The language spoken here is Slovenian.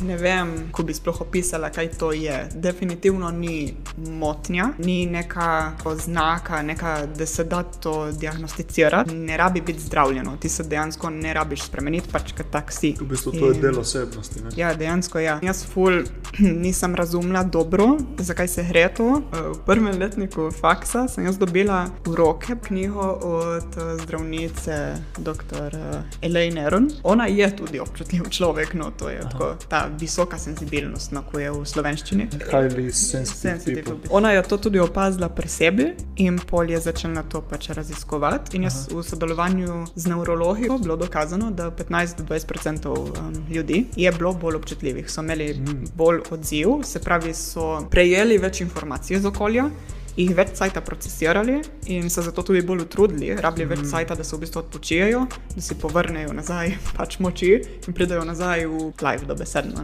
Ne vem, ko bi sploh opisala, kaj to je. Definitivno ni motnja, ni neka oznaka, da se da to diagnosticirati. Ne rabi biti zdravljeno, ti se dejansko ne rabiš spremeniti, pač kot tak si. V bistvu to je del osebnosti, ne? Ja, dejansko ja. Jaz nisem razumela dobro, zakaj se gre to. V prvem letniku faksa sem jaz dobila v roke knjigo od zdravnice dr. Elaine Aron. Ona je tudi občutljiv človek, no to je tako, ta visoka senzibilnost, no, ko je v slovenščini. Highly sensitive people. Ona je to tudi opazila pri sebi in pol je začela to pač raziskovati. In jaz v sodelovanju z nevrologi bilo dokazano, da 15-20% ljudi je bilo bolj občutljivih, so imeli bolj odziv, se pravi, so prejeli več informacij iz okolja, jih več cajta procesirali in se zato tudi bolj utrudili, rabili več cajta, da se v bistvu odpočijejo, da si povrnejo nazaj pač moči in pridejo nazaj v live dobesedno, ne.